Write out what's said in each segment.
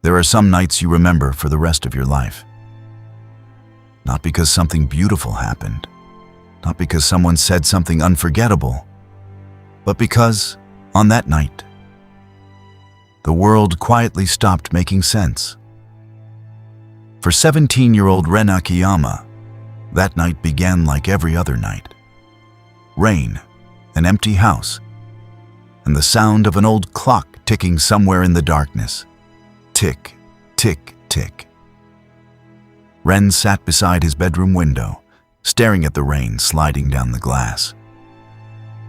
There are some nights you remember for the rest of your life. Not because something beautiful happened, not because someone said something unforgettable, but because, on that night, the world quietly stopped making sense. For 17-year-old Ren Akiyama, that night began like every other night. Rain, an empty house, and the sound of an old clock ticking somewhere in the darkness. Tick, tick, tick. Ren sat beside his bedroom window, staring at the rain sliding down the glass.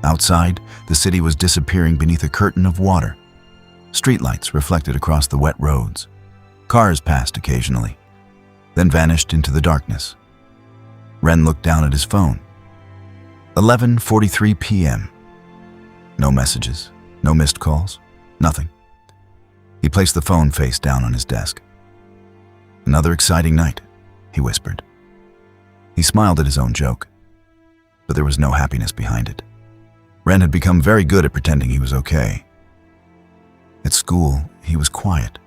Outside, the city was disappearing beneath a curtain of water. Streetlights reflected across the wet roads. Cars passed occasionally, then vanished into the darkness. Ren looked down at his phone. 11:43 p.m. No messages, no missed calls, nothing. He placed the phone face down on his desk. "Another exciting night," he whispered. He smiled at his own joke, but there was no happiness behind it. Ren had become very good at pretending he was okay. At school, he was quiet.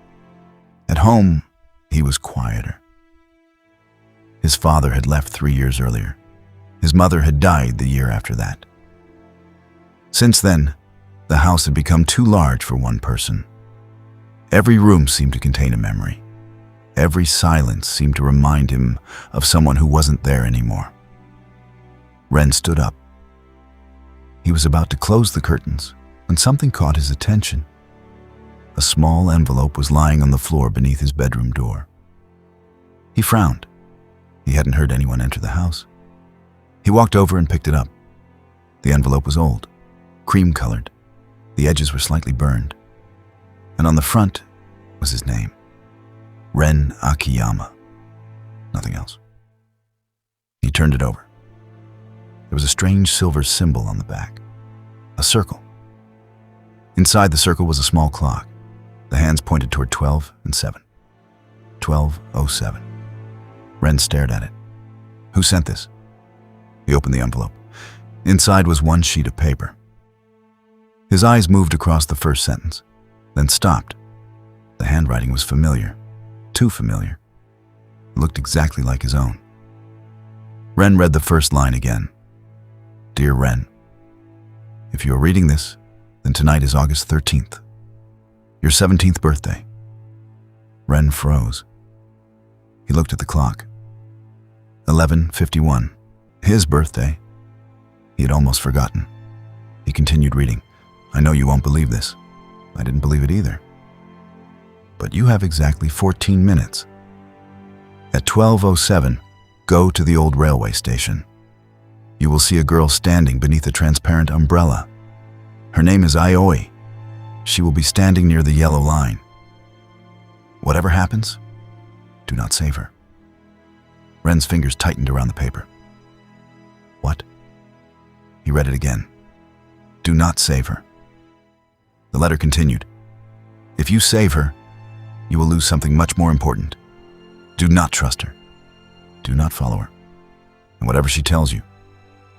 At home, he was quieter. His father had left 3 years earlier. His mother had died the year after that. Since then, the house had become too large for one person. Every room seemed to contain a memory. Every silence seemed to remind him of someone who wasn't there anymore. Ren stood up. He was about to close the curtains when something caught his attention. A small envelope was lying on the floor beneath his bedroom door. He frowned. He hadn't heard anyone enter the house. He walked over and picked it up. The envelope was old, cream-colored. The edges were slightly burned. And on the front was his name, Ren Akiyama. Nothing else. He turned it over. There was a strange silver symbol on the back, a circle. Inside the circle was a small clock. The hands pointed toward 12 and 7. 12:07. Ren stared at it. Who sent this? He opened the envelope. Inside was one sheet of paper. His eyes moved across the first sentence, then stopped. The handwriting was familiar, too familiar. It looked exactly like his own. Ren read the first line again. Dear Ren, if you are reading this, then tonight is August 13th, your 17th birthday. Ren froze. He looked at the clock. 11:51, his birthday. He had almost forgotten. He continued reading. I know you won't believe this. I didn't believe it either. But you have exactly 14 minutes. At 12:07, go to the old railway station. You will see a girl standing beneath a transparent umbrella. Her name is Aoi. She will be standing near the yellow line. Whatever happens, do not save her. Ren's fingers tightened around the paper. What? He read it again. Do not save her. The letter continued. If you save her, you will lose something much more important. Do not trust her. Do not follow her. And whatever she tells you,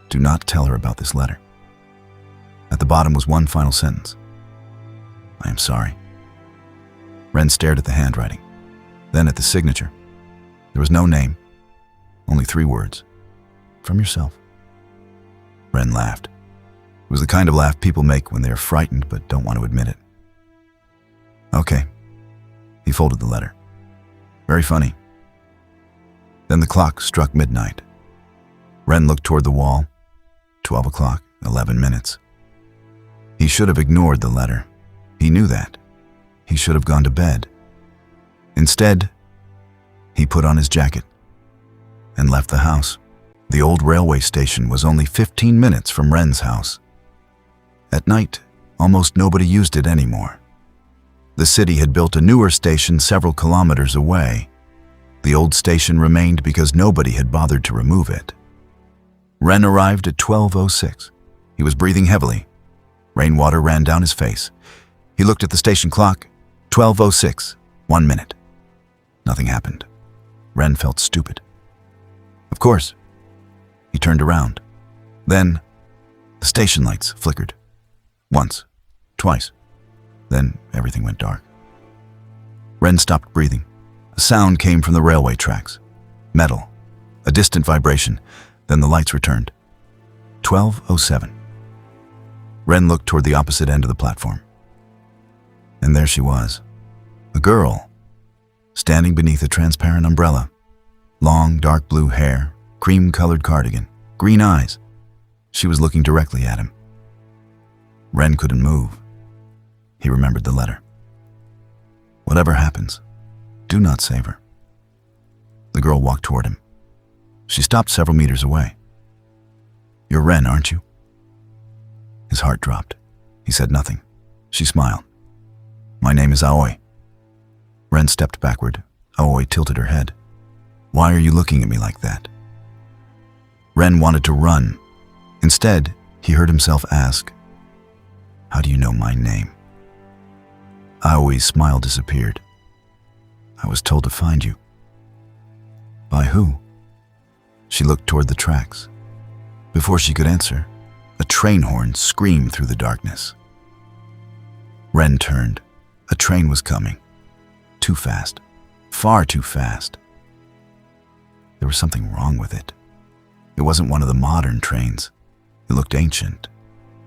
do not tell her about this letter. At the bottom was one final sentence. I am sorry. Ren stared at the handwriting, then at the signature. There was no name, only 3 words. From yourself. Ren laughed. It was the kind of laugh people make when they are frightened but don't want to admit it. Okay. He folded the letter. Very funny. Then the clock struck midnight. Ren looked toward the wall. 12 o'clock, 11 minutes. He should have ignored the letter. He knew that. He should have gone to bed. Instead, he put on his jacket and left the house. The old railway station was only 15 minutes from Ren's house. At night, almost nobody used it anymore. The city had built a newer station several kilometers away. The old station remained because nobody had bothered to remove it. Ren arrived at 12:06. He was breathing heavily. Rainwater ran down his face. He looked at the station clock. 12:06, 1 minute. Nothing happened. Ren felt stupid. Of course. He turned around. Then, the station lights flickered. Once, twice. Then everything went dark. Ren stopped breathing. A sound came from the railway tracks. Metal. A distant vibration. Then the lights returned. 12:07. Ren looked toward the opposite end of the platform. And there she was. A girl, standing beneath a transparent umbrella. Long, dark blue hair, cream-colored cardigan, green eyes. She was looking directly at him. Ren couldn't move. He remembered the letter. Whatever happens, do not save her. The girl walked toward him. She stopped several meters away. You're Ren, aren't you? His heart dropped. He said nothing. She smiled. My name is Aoi. Ren stepped backward. Aoi tilted her head. Why are you looking at me like that? Ren wanted to run. Instead, he heard himself ask, How do you know my name? Aoi's smile disappeared. I was told to find you. By who? She looked toward the tracks. Before she could answer, a train horn screamed through the darkness. Ren turned. A train was coming. Too fast. Far too fast. There was something wrong with it. It wasn't one of the modern trains. It looked ancient.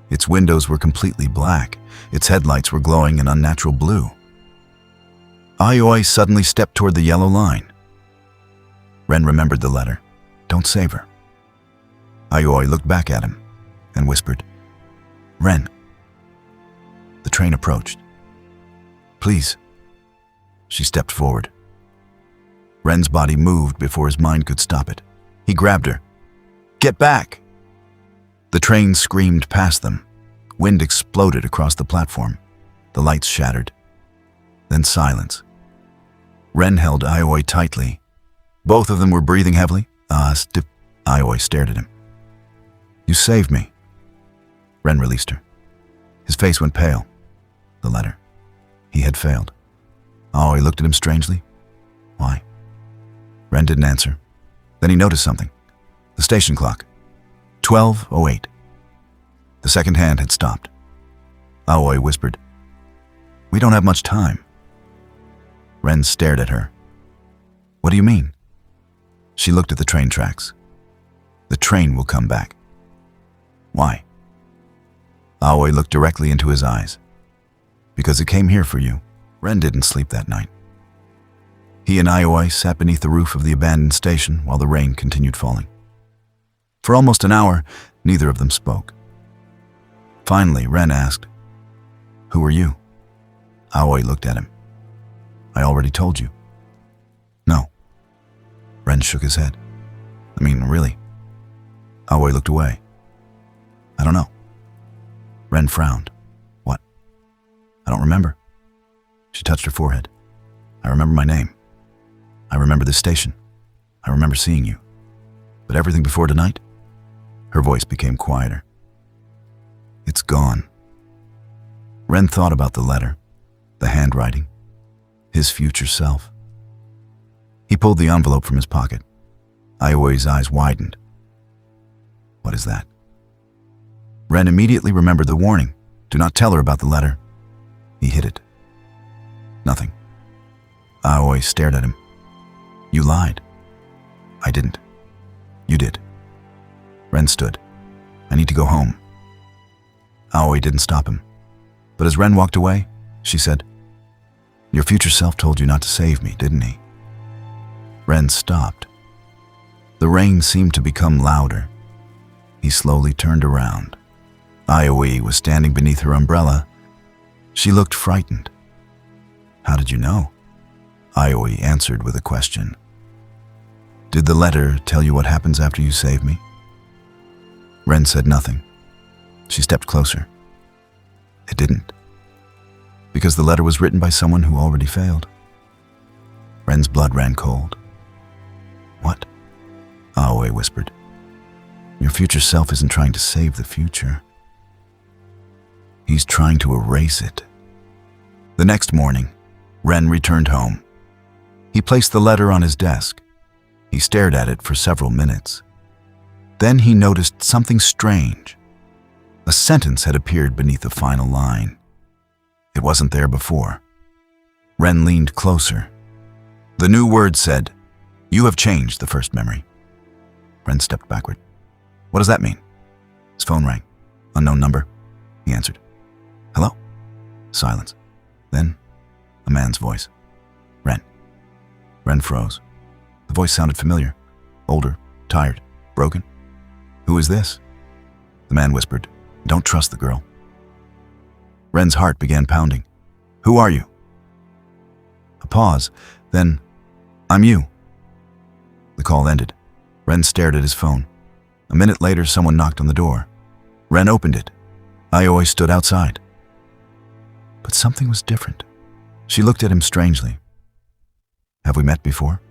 Its windows were completely black. Its headlights were glowing an unnatural blue. Aoi suddenly stepped toward the yellow line. Ren remembered the letter. Don't save her. Aoi looked back at him and whispered, Ren. The train approached. Please. She stepped forward. Ren's body moved before his mind could stop it. He grabbed her. Get back! The train screamed past them. Wind exploded across the platform. The lights shattered. Then silence. Ren held Aoi tightly. Both of them were breathing heavily. Aoi stared at him. You saved me. Ren released her. His face went pale. The letter. He had failed. Aoi looked at him strangely. Why? Ren didn't answer. Then he noticed something. The station clock. 12:08. The second hand had stopped. Aoi whispered, We don't have much time. Ren stared at her. What do you mean? She looked at the train tracks. The train will come back. Why? Aoi looked directly into his eyes. Because it came here for you. Ren didn't sleep that night. He and Aoi sat beneath the roof of the abandoned station while the rain continued falling. For almost an hour, neither of them spoke. Finally, Ren asked, Who are you? Aoi looked at him. I already told you. No. Ren shook his head. I mean, really. Aoi looked away. I don't know. Ren frowned. What? I don't remember. She touched her forehead. I remember my name. I remember this station. I remember seeing you. But everything before tonight? Her voice became quieter. It's gone. Ren thought about the letter, the handwriting, his future self. He pulled the envelope from his pocket. Aoi's eyes widened. What is that? Ren immediately remembered the warning. Do not tell her about the letter. He hid it. Nothing. Aoi stared at him. You lied. I didn't. You did. Ren stood. I need to go home. Aoi didn't stop him. But as Ren walked away, she said, Your future self told you not to save me, didn't he? Ren stopped. The rain seemed to become louder. He slowly turned around. Aoi was standing beneath her umbrella. She looked frightened. How did you know? Aoi answered with a question. Did the letter tell you what happens after you save me? Ren said nothing. She stepped closer. It didn't. Because the letter was written by someone who already failed. Ren's blood ran cold. What? Aoi whispered. Your future self isn't trying to save the future. He's trying to erase it. The next morning, Ren returned home. He placed the letter on his desk. He stared at it for several minutes. Then he noticed something strange. A sentence had appeared beneath the final line. It wasn't there before. Ren leaned closer. The new word said, "You have changed the first memory." Ren stepped backward. "What does that mean?" His phone rang. "Unknown number." He answered. "Hello?" Silence. Then, a man's voice. "Ren." Ren froze. The voice sounded familiar. Older, tired, broken. "Who is this?" The man whispered, "Don't trust the girl." Ren's heart began pounding. "Who are you?" A pause, then, "I'm you." The call ended. Ren stared at his phone. A minute later, someone knocked on the door. Ren opened it. Aoi stood outside. But something was different. She looked at him strangely. "Have we met before?"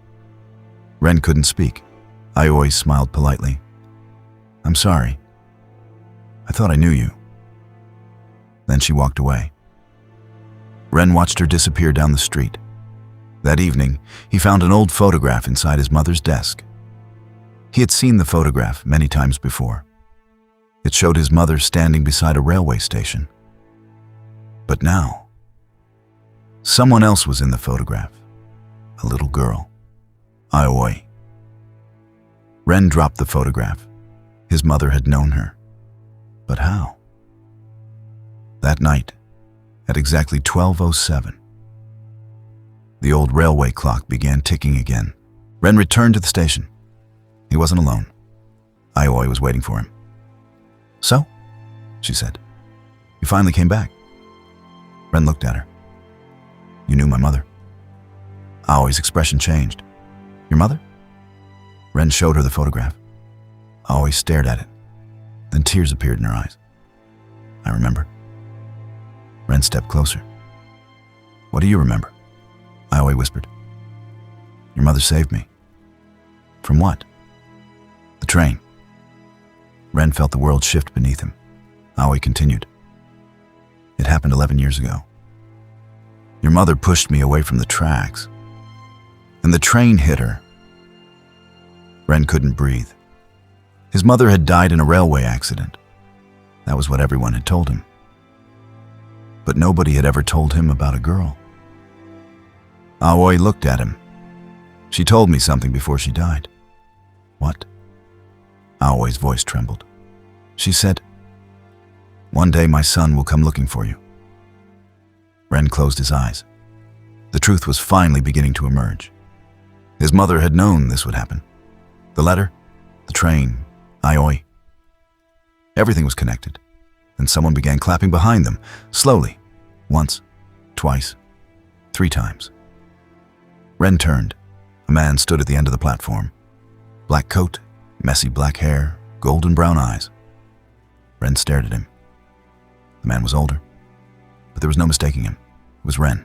Ren couldn't speak. Aoi smiled politely. "I'm sorry. I thought I knew you." Then she walked away. Ren watched her disappear down the street. That evening, he found an old photograph inside his mother's desk. He had seen the photograph many times before. It showed his mother standing beside a railway station. But now, someone else was in the photograph. A little girl. Aoi. Ren dropped the photograph. His mother had known her. But how? That night, at exactly 12:07, the old railway clock began ticking again. Ren returned to the station. He wasn't alone. Aoi was waiting for him. "So?" she said. "You finally came back." Ren looked at her. "You knew my mother." Aoi's expression changed. "Your mother?" Ren showed her the photograph. Aoi stared at it. Then tears appeared in her eyes. "I remember." Ren stepped closer. "What do you remember?" Aoi whispered. "Your mother saved me." "From what?" "The train." Ren felt the world shift beneath him. Aoi continued. "It happened 11 years ago. Your mother pushed me away from the tracks, and the train hit her." Ren couldn't breathe. His mother had died in a railway accident. That was what everyone had told him. But nobody had ever told him about a girl. Aoi looked at him. "She told me something before she died." "What?" Aoi's voice trembled. She said, "One day my son will come looking for you." Ren closed his eyes. The truth was finally beginning to emerge. His mother had known this would happen. The letter, the train, Aoi. Everything was connected. And someone began clapping behind them, slowly. Once, twice, 3 times. Ren turned. A man stood at the end of the platform. Black coat, messy black hair, golden brown eyes. Ren stared at him. The man was older, but there was no mistaking him. It was Ren,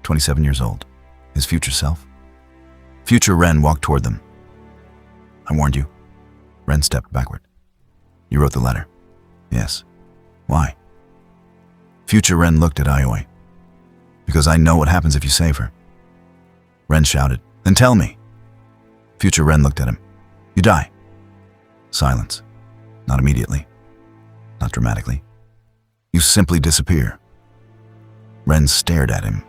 27 years old, his future self. Future Ren walked toward them. "I warned you." Ren stepped backward. "You wrote the letter." "Yes." "Why?" Future Ren looked at Aoi. "Because I know what happens if you save her." Ren shouted, "Then tell me." Future Ren looked at him. "You die." Silence. Not immediately. Not dramatically. "You simply disappear." Ren stared at him.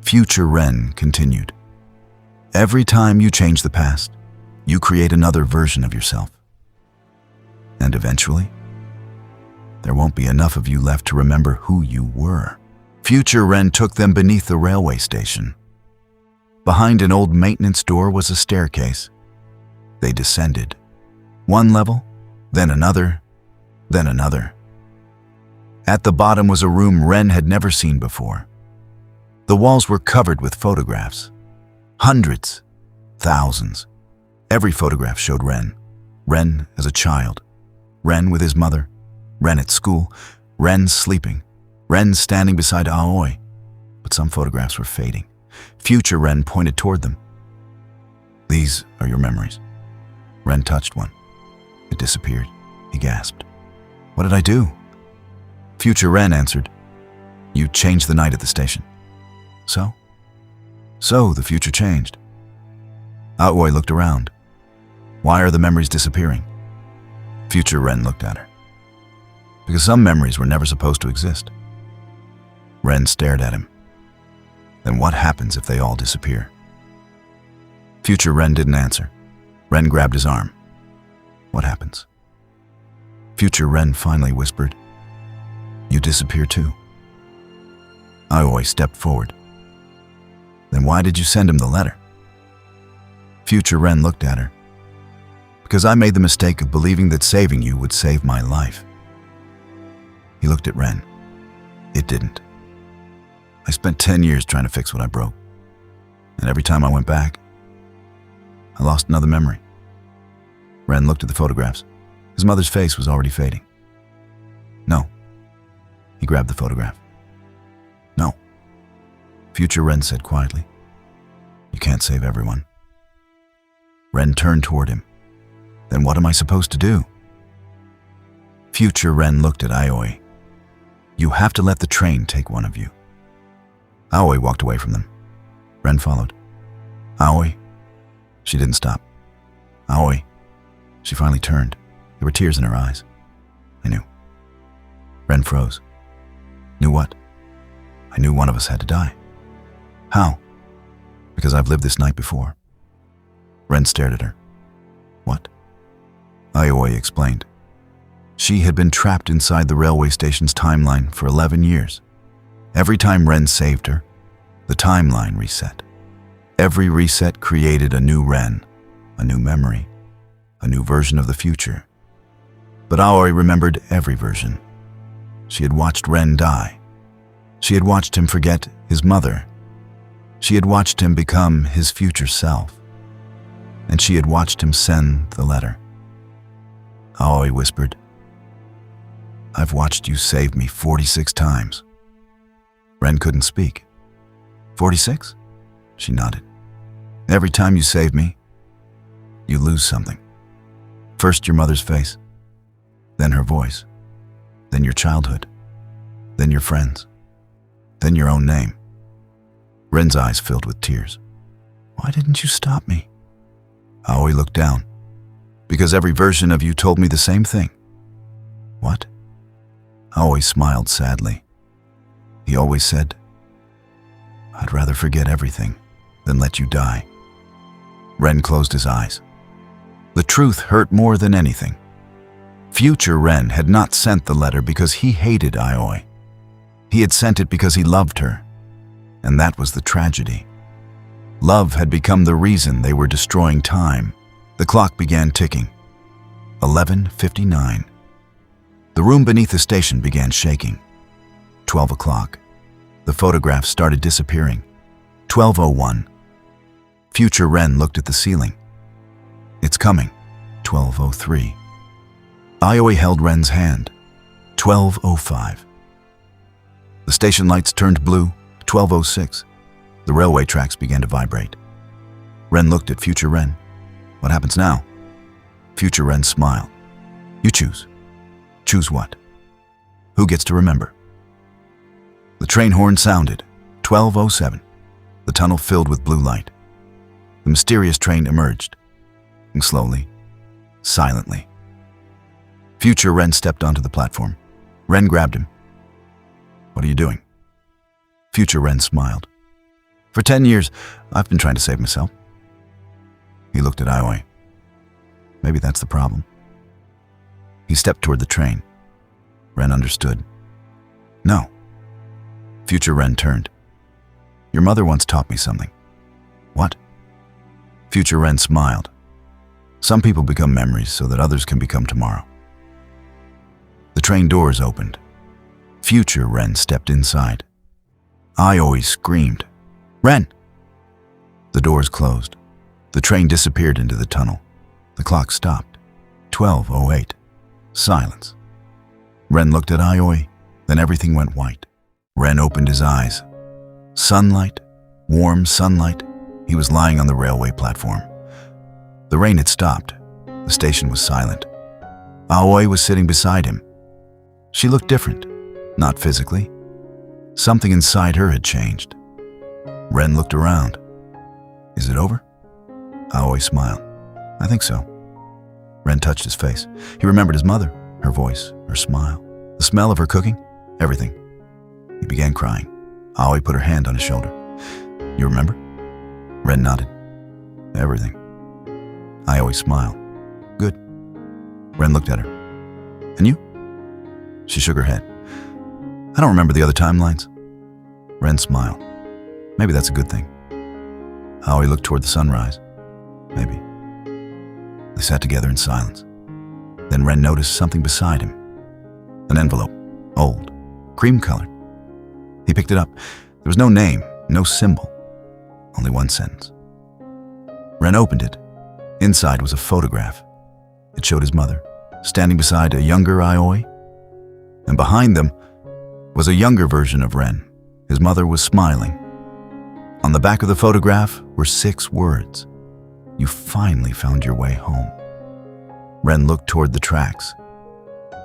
Future Ren continued. "Every time you change the past, you create another version of yourself. And eventually, there won't be enough of you left to remember who you were." Future Ren took them beneath the railway station. Behind an old maintenance door was a staircase. They descended. One level, then another, then another. At the bottom was a room Ren had never seen before. The walls were covered with photographs. Hundreds, thousands. Every photograph showed Ren. Ren as a child. Ren with his mother. Ren at school. Ren sleeping. Ren standing beside Aoi. But some photographs were fading. Future Ren pointed toward them. "These are your memories." Ren touched one. It disappeared. He gasped. "What did I do?" Future Ren answered, "You changed the night at the station." "So?" "So the future changed." Aoi looked around. "Why are the memories disappearing?" Future Ren looked at her. "Because some memories were never supposed to exist." Ren stared at him. Then what happens if they all disappear? Future Ren didn't answer. Ren grabbed his arm. What happens? Future Ren finally whispered, "You disappear too." Aoi stepped forward. Then why did you send him the letter? Future Ren looked at her. Because I made the mistake of believing that saving you would save my life. He looked at Ren. It didn't. I spent 10 years trying to fix what I broke. And every time I went back, I lost another memory. Ren looked at the photographs. His mother's face was already fading. No. He grabbed the photograph. No. Future Ren said quietly, "You can't save everyone." Ren turned toward him. Then what am I supposed to do? Future Ren looked at Aoi. "You have to let the train take one of you." Aoi walked away from them. Ren followed. "Aoi." She didn't stop. "Aoi." She finally turned. There were tears in her eyes. I knew. Ren froze. Knew what? I knew one of us had to die. How? Because I've lived this night before. Ren stared at her. What? Aoi explained. She had been trapped inside the railway station's timeline for 11 years. Every time Ren saved her, the timeline reset. Every reset created a new Ren, a new memory, a new version of the future. But Aoi remembered every version. She had watched Ren die. She had watched him forget his mother. She had watched him become his future self. And she had watched him send the letter. Aoi whispered, "I've watched you save me 46 times. Ren couldn't speak. 46? She nodded. Every time you save me, you lose something. First your mother's face, then her voice, then your childhood, then your friends, then your own name." Ren's eyes filled with tears. "Why didn't you stop me?" Aoi looked down. "Because every version of you told me the same thing." "What?" Aoi smiled sadly. "He always said, I'd rather forget everything than let you die." Ren closed his eyes. The truth hurt more than anything. Future Ren had not sent the letter because he hated Aoi. He had sent it because he loved her. And that was the tragedy. Love had become the reason they were destroying time. The clock began ticking. 11:59. The room beneath the station began shaking. 12 o'clock. The photographs started disappearing. 12:01. Future Ren looked at the ceiling. "It's coming." 12:03. Aoi held Ren's hand. 12:05. The station lights turned blue. 12:06. The railway tracks began to vibrate. Ren looked at Future Ren. "What happens now?" Future Ren smiled. "You choose." "Choose what?" "Who gets to remember?" The train horn sounded. 12:07. The tunnel filled with blue light. The mysterious train emerged. And slowly, silently. Future Ren stepped onto the platform. Ren grabbed him. "What are you doing?" Future Ren smiled. "For 10 years, I've been trying to save myself." He looked at Aoi. "Maybe that's the problem." He stepped toward the train. Ren understood. "No." Future Ren turned. "Your mother once taught me something." "What?" Future Ren smiled. "Some people become memories so that others can become tomorrow." The train doors opened. Future Ren stepped inside. Aoi screamed, "Ren!" The doors closed. The train disappeared into the tunnel. The clock stopped. 12:08. Silence. Ren looked at Aoi, then everything went white. Ren opened his eyes. Sunlight, warm sunlight. He was lying on the railway platform. The rain had stopped. The station was silent. Aoi was sitting beside him. She looked different, not physically. Something inside her had changed. Ren looked around. "Is it over?" Aoi smiled. "I think so." Ren touched his face. He remembered his mother, her voice, her smile, the smell of her cooking, everything. He began crying. Aoi put her hand on his shoulder. You remember? Ren nodded. Everything. I always smile. Good. Ren looked at her. And you? She shook her head. I don't remember the other timelines. Ren smiled. Maybe that's a good thing. Aoi looked toward the sunrise. Maybe. They sat together in silence. Then Ren noticed something beside him. An envelope. Old. Cream-colored. He picked it up. There was no name, no symbol. Only one sentence. Ren opened it. Inside was a photograph. It showed his mother, standing beside a younger Aoi. And behind them was a younger version of Ren. His mother was smiling. On the back of the photograph were 6 words. You finally found your way home. Ren looked toward the tracks.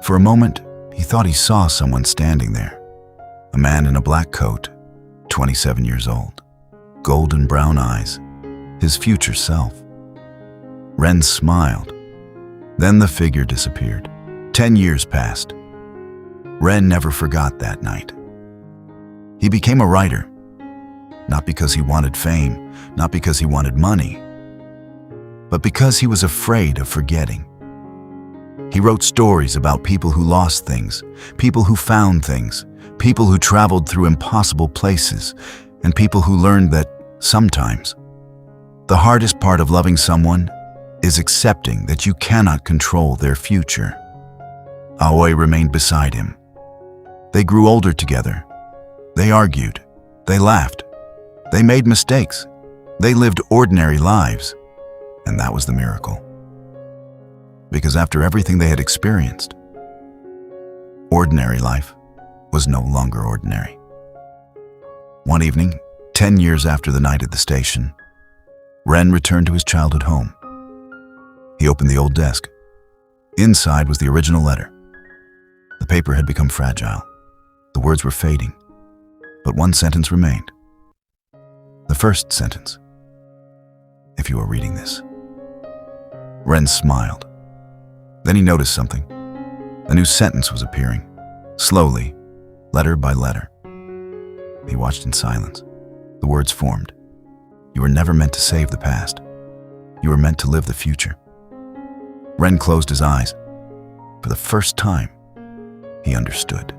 For a moment, he thought he saw someone standing there. A man in a black coat, 27 years old, golden brown eyes, his future self. Ren smiled. Then the figure disappeared. 10 years passed. Ren never forgot that night. He became a writer, not because he wanted fame, not because he wanted money, but because he was afraid of forgetting. He wrote stories about people who lost things, people who found things, people who traveled through impossible places, and people who learned that sometimes the hardest part of loving someone is accepting that you cannot control their future. Aoi remained beside him. They grew older together. They argued. They laughed. They made mistakes. They lived ordinary lives. And that was the miracle. Because after everything they had experienced, ordinary life was no longer ordinary. One evening, 10 years after the night at the station, Ren returned to his childhood home. He opened the old desk. Inside was the original letter. The paper had become fragile. The words were fading, but one sentence remained. The first sentence. If you are reading this. Ren smiled. Then he noticed something. A new sentence was appearing, slowly, letter by letter. He watched in silence. The words formed. You were never meant to save the past. You were meant to live the future. Ren closed his eyes. For the first time, he understood.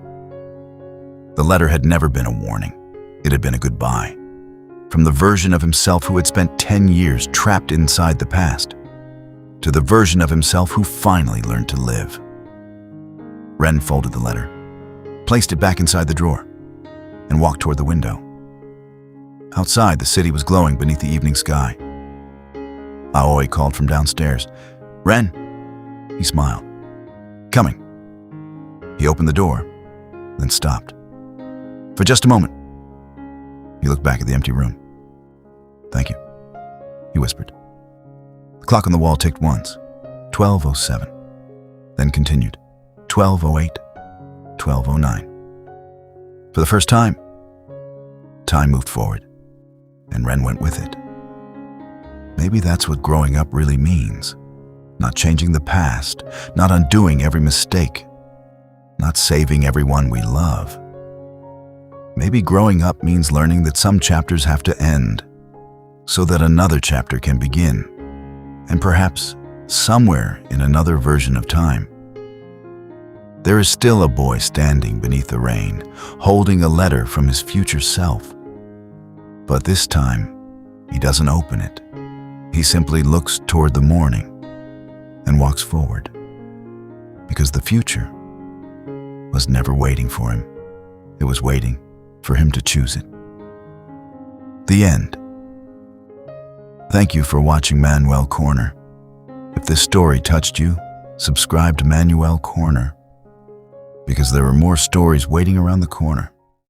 The letter had never been a warning. It had been a goodbye. From the version of himself who had spent 10 years trapped inside the past, to the version of himself who finally learned to live. Ren folded the letter, placed it back inside the drawer, and walked toward the window. Outside, the city was glowing beneath the evening sky. Aoi called from downstairs. Ren! He smiled. Coming. He opened the door, then stopped. For just a moment. He looked back at the empty room. Thank you, he whispered. The clock on the wall ticked once, 12:07, then continued, 12:08, 12:09. For the first time, time moved forward, and Ren went with it. Maybe that's what growing up really means. Not changing the past, not undoing every mistake, not saving everyone we love. Maybe growing up means learning that some chapters have to end so that another chapter can begin, and perhaps somewhere in another version of time. There is still a boy standing beneath the rain, holding a letter from his future self. But this time, he doesn't open it. He simply looks toward the morning and walks forward, because the future was never waiting for him. It was waiting for him to choose it. The end. Thank you for watching Manuel Corner. If this story touched you, subscribe to Manuel Corner, because there are more stories waiting around the corner.